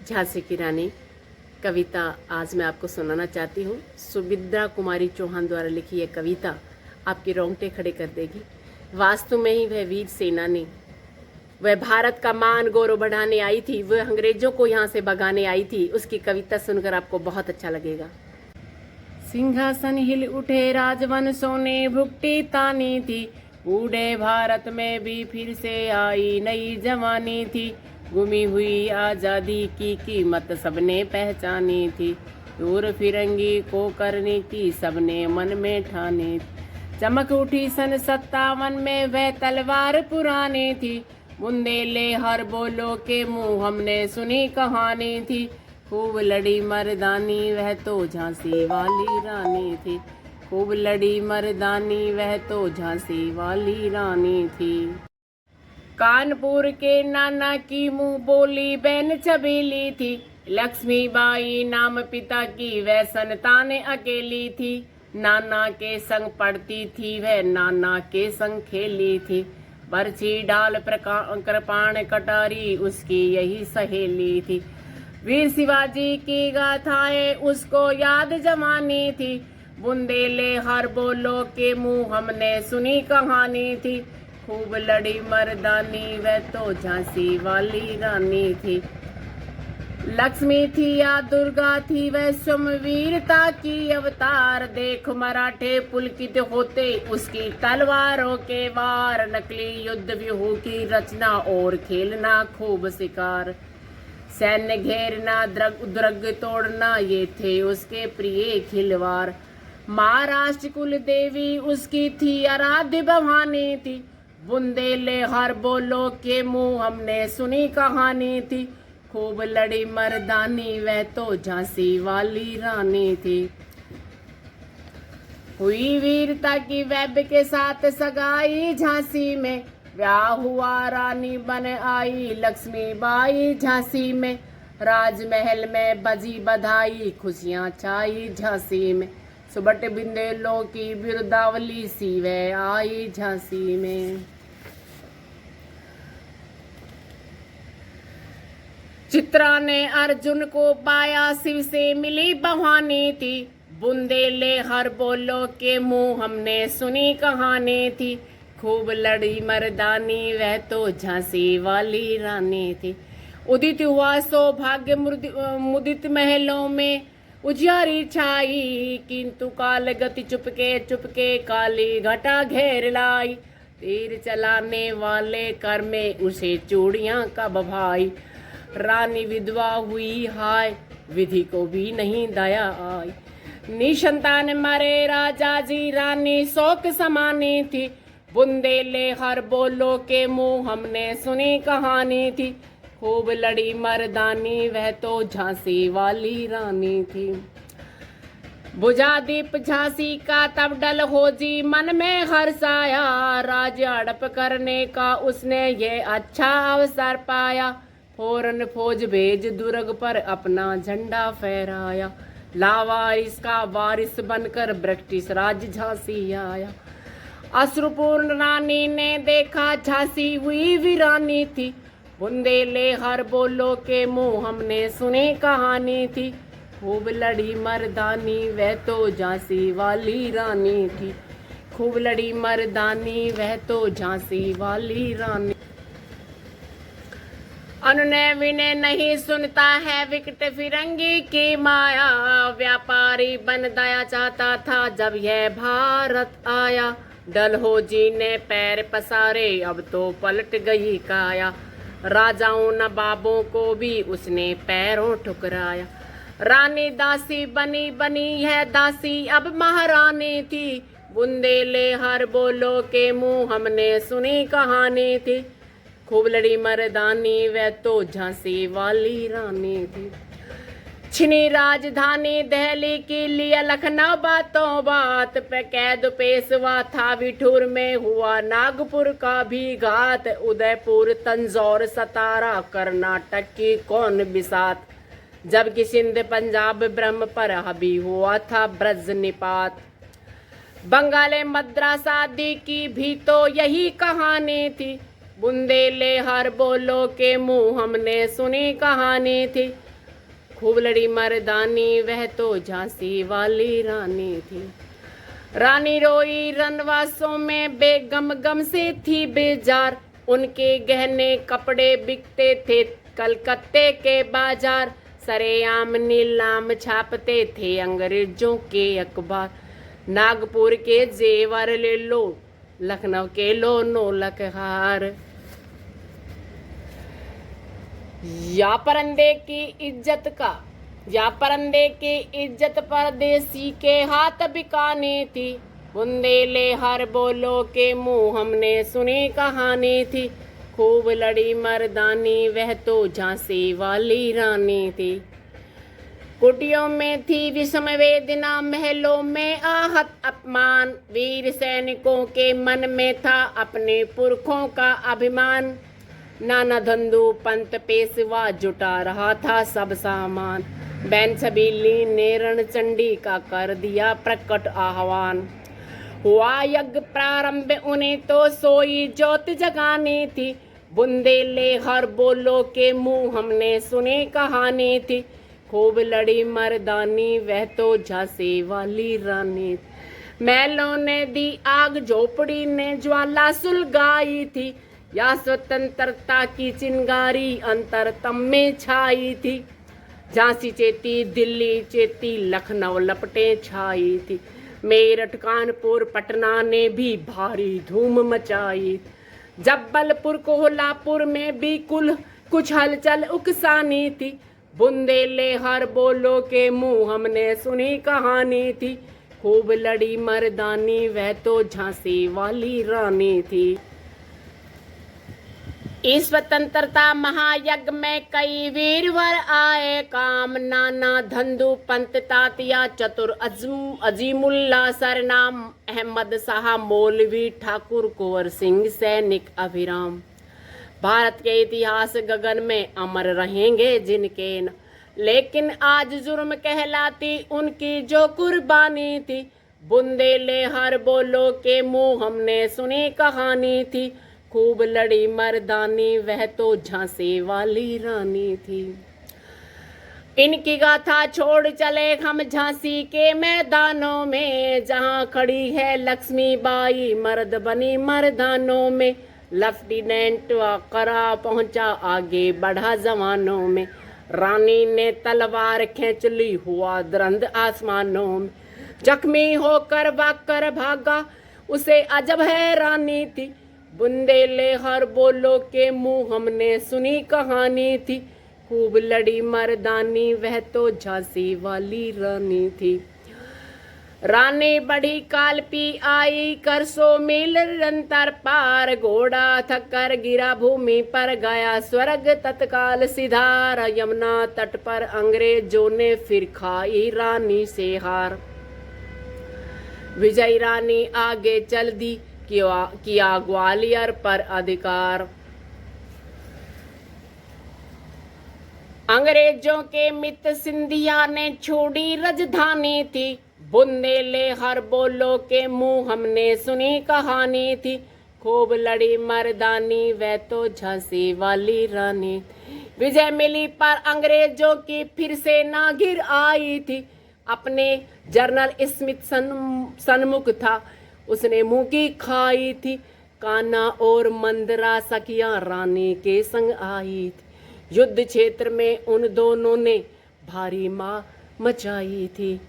झांसी की रानी कविता आज मैं आपको सुनाना चाहती हूँ। सुभद्रा कुमारी चौहान द्वारा लिखी यह कविता आपके रोंगटे खड़े कर देगी। वास्तव में ही वह वीर सेनानी, वह भारत का मान गौरव बढ़ाने आई थी, वह अंग्रेजों को यहाँ से भगाने आई थी। उसकी कविता सुनकर आपको बहुत अच्छा लगेगा। सिंहासन हिल उठे राजवंशों ने भुगती तानी थी, बूढ़े भारत में भी फिर से आई नई जवानी थी। गुमी हुई आज़ादी की कीमत सबने पहचानी थी, दूर फिरंगी को करने की सबने मन में ठानी। चमक उठी सन 57 में वह तलवार पुरानी थी, बुंदेले हर बोलो के मुंह हमने सुनी कहानी थी। खूब लड़ी मर्दानी वह तो झांसी वाली रानी थी, खूब लड़ी मर्दानी वह तो झांसी वाली रानी थी। कानपुर के नाना की मुंह बोली बहन छबीली थी, लक्ष्मीबाई नाम पिता की वह संतान अकेली थी। नाना के संग पढ़ती थी वह, नाना के संग खेली थी, बरछी डाल कृपाण कटारी उसकी यही सहेली थी। वीर शिवाजी की गाथाएं उसको याद जमानी थी, बुंदेले हर बोलो के मुंह हमने सुनी कहानी थी। खूब लड़ी मर्दानी वह तो झांसी वाली रानी थी, लक्ष्मी थी या दुर्गा थी वह स्वयंवीरता की अवतार। देख मराठे पुलकित होते उसकी तलवारों के वार, नकली युद्ध व्यूह की रचना और खेलना खूब शिकार। सैन्य घेरना दुर्ग तोड़ना ये थे उसके प्रिय खिलवार। महाराष्ट्र कुल देवी उसकी थी आराध्य भवानी थी, बुंदेले हर बोलो के मुंह हमने सुनी कहानी थी। खूब लड़ी मर्दानी वह तो झांसी वाली रानी थी। हुई वीरता की वैभ के साथ सगाई झांसी में, ब्याह हुआ रानी बन आई लक्ष्मीबाई झांसी में। राजमहल में बजी बधाई खुशियां छाई झांसी में, सुबट बिंदेलों की बिरदावली सी वह आई झांसी में। चित्रा ने अर्जुन को पाया शिव से मिली बहानी थी, बुंदेले हर बोलो के मुंह हमने सुनी कहानी थी। खूब लड़ी मर्दानी वह तो झांसी वाली रानी थी। उदित हुआ सौभाग्य मुदित महलों में उजियारी छाई, किंतु काल गति चुपके चुपके काली घटा घेर लाई। तीर चलाने वाले कर में उसे चूड़ियां कब भाई, रानी विधवा हुई हाय विधि को भी नहीं दया आई। निसंतान मरे राजा जी रानी शोक समानी थी, बुंदेले हर बोलो के मुंह हमने सुनी कहानी थी। खूब लड़ी मर्दानी वह तो झांसी वाली रानी थी। बुझा दीप झांसी का तब डल हो जी मन में हर्ष आया, राज्य हड़प करने का उसने ये अच्छा अवसर पाया। फौरन फौज भेज दुर्ग पर अपना झंडा फहराया, लावारिस का वारिस बनकर ब्रिटिश राज झांसी आया। अश्रुपूर्ण रानी ने देखा झांसी हुई वीरानी थी, बुंदेले हर बोलो के मुंह हमने सुनी कहानी थी। खूब लड़ी मर्दानी वह तो झांसी वाली रानी थी, खूब लड़ी मर्दानी वह तो झांसी वाली रानी। अनुनय विनय नहीं सुनता है विकट फिरंगी की माया, व्यापारी बन दया चाहता था जब यह भारत आया। डलहो जी ने पैर पसारे अब तो पलट गई काया, राजाओं नवाबों को भी उसने पैरों ठुकराया। रानी दासी बनी बनी है दासी अब महारानी थी, बुंदेले हर बोलो के मुंह हमने सुनी कहानी थी। खूब लड़ी मर्दानी वह तो झांसी वाली रानी थी। छिनी राजधानी दिल्ली की लिया लखनऊ बातों बात पे कैद पेशवा था, विठूर में हुआ नागपुर का भी घात। उदयपुर तंजौर सतारा कर्नाटक की कौन बिसात, जबकि सिंध पंजाब ब्रह्म पर हावी हुआ था ब्रज निपात। बंगाल मद्रास आदि की भी तो यही कहानी थी, बुंदेले हर बोलो के मुंह हमने सुनी कहानी थी। खूब लड़ी मर्दानी वह तो झांसी वाली रानी थी। रानी रोई रनवासों में बेगम गम से थी बेजार, उनके गहने कपड़े बिकते थे कलकत्ते के बाजार, सरेआम नीलाम छापते थे अंग्रेजों के अखबार। नागपुर के जेवर ले लो, लखनऊ के लो नौलख हार, या परंदे की इज्जत परदेसी के हाथ बिकानी थी। बुंदेले हर बोलो के मुंह हमने सुनी कहानी थी। खूब लड़ी मर्दानी वह तो झांसी वाली रानी थी। कुटियों में थी विषम वेदना, महलों में आहत अपमान, वीर सैनिकों के मन में था अपने पुरखों का अभिमान। नाना धंधु पंत पेशवा जुटा रहा था सब सामान, बैन छबीली ने रणचंडी का कर दिया प्रकट आह्वान। हुआ यज्ञ प्रारंभ उन्हें तो सोई ज्योत जगानी थी। बुंदेले हर बोलो के मुंह हमने सुनी कहानी थी। खूब लड़ी मर्दानी वह तो झांसी वाली रानी। महलों ने दी आग झोपड़ी ने ज्वाला सुलगाई थी, या स्वतंत्रता की चिंगारी अंतरतम में छाई थी। झांसी चेती दिल्ली चेती लखनऊ लपटे छाई थी, मेरठ कानपुर पटना ने भी भारी धूम मचाई। जब्बलपुर कोल्हापुर में भी कुछ हलचल उकसानी थी। बुंदेले हर बोलो के मुंह हमने सुनी कहानी थी। खूब लड़ी मर्दानी वह तो झांसी वाली रानी थी। इस स्वतंत्रता महायज्ञ में कई वीरवर आए काम, नाना धंधु पंत तातिया चतुर अजीमुल्ला सरनाम, अहमद शाह मौलवी ठाकुर कुंवर सिंह सैनिक अभिराम। भारत के इतिहास गगन में अमर रहेंगे जिनके न, लेकिन आज जुर्म कहलाती उनकी जो कुर्बानी थी। बुंदेले हर बोलो के मुंह हमने सुनी कहानी थी। खूब लड़ी मर्दानी वह तो झांसी वाली रानी थी। इनकी गाथा छोड़ चले हम झांसी के मैदानों में, जहां खड़ी है लक्ष्मीबाई मर्द बनी मर्दानों में। लेफ्टिनेंट करा पहुंचा आगे बढ़ा जवानों में, रानी ने तलवार खींच ली हुआ द्रंद आसमानों में। जख्मी होकर भागकर भागा उसे अजब हैरानी थी। बुंदेले हर बोलो के मुंह हमने सुनी कहानी थी। खूब लड़ी मर्दानी वह तो झांसी वाली रानी थी। रानी बढ़ी कालपी आई कर 100 मील निरंतर पार, घोड़ा थकर गिरा भूमि पर गया स्वर्ग तत्काल सिधार। यमुना तट पर अंग्रेजों ने फिर खाई रानी से हार। विजयी रानी आगे चल दी किया ग्वालियर पर अधिकार। अंग्रेजों के मित्र सिंधिया ने छोड़ी राजधानी थी। बुंदेले हर बोलो के मुंह हमने सुनी कहानी थी। खूब लड़ी मर्दानी वह तो झांसी वाली रानी। विजय मिली पर अंग्रेजों की फिर सेना घिर आई थी। अपने जनरल स्मिथ सन्मुख था, उसने मुंह की खाई थी। कान्हा और मंदरा सखियां रानी के संग आई थी। युद्ध क्षेत्र में उन दोनों ने भारी मार मचाई थी।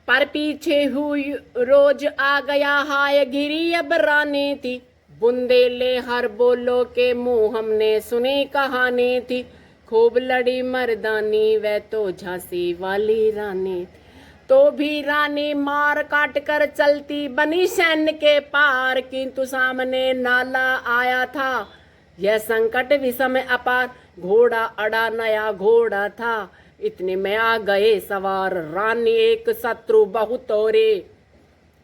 पर पीछे हुई रोज आ गया हाय गिरी अब रानी थी। बुंदेले हर बोलो के मुंह हमने सुनी कहानी थी। खूब लड़ी मर्दानी वह तो झांसी वाली रानी। तो भी रानी मार काट कर चलती बनी सैन्य के पार, किंतु सामने नाला आया था यह संकट विषम अपार। घोड़ा अड़ा नया घोड़ा था, इतने में आ गए सवार। रानी एक शत्रु बहुत औरे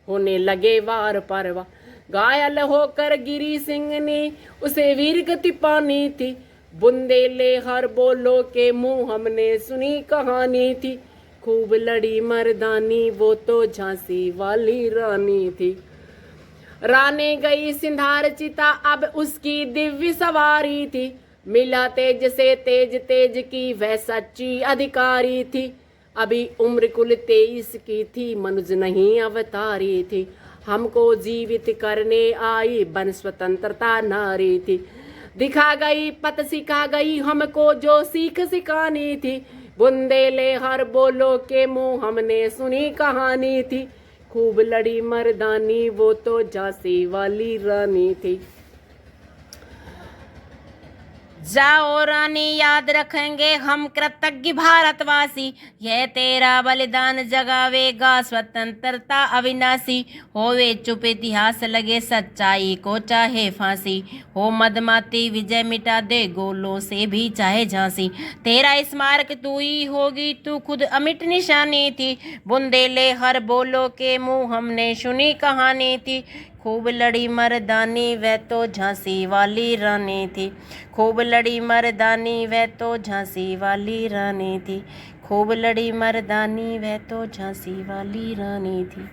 होने लगे वार पर वार। घायल होकर गिरी सिंह ने उसे वीर गति पानी थी। बुंदेले हर बोलो के मुंह हमने सुनी कहानी थी। खूब लड़ी मर्दानी वो तो झांसी वाली रानी थी। रानी गई सिंधार चिता अब उसकी दिव्य सवारी थी। मिला तेज से तेज तेज की वह सच्ची अधिकारी थी। अभी उम्र कुल 23 की थी, मनुज नहीं अवतारी थी। हमको जीवित करने आई बन स्वतंत्रता नारी थी। दिखा गई पत सिखा गई हमको जो सीख सिखानी थी। बुंदेले हर बोलो के मुंह हमने सुनी कहानी थी। खूब लड़ी मर्दानी वो तो झांसी वाली रानी थी। जाओ रानी याद रखेंगे हम कृतज्ञ भारतवासी, यह तेरा बलिदान जगावेगा स्वतंत्रता अविनाशी। होवे चुप इतिहास लगे सच्चाई को चाहे फांसी, हो मदमाती विजय मिटा दे गोलों से भी चाहे झांसी। तेरा स्मारक तू ही होगी, तू खुद अमिट निशानी थी। बुंदेले हर बोलो के मुंह हमने सुनी कहानी थी। खूब लड़ी मर्दानी वह तो झांसी वाली रानी थी। खूब लड़ी मर्दानी वह तो झांसी वाली रानी थी। खूब लड़ी मर्दानी वह तो झांसी वाली रानी थी।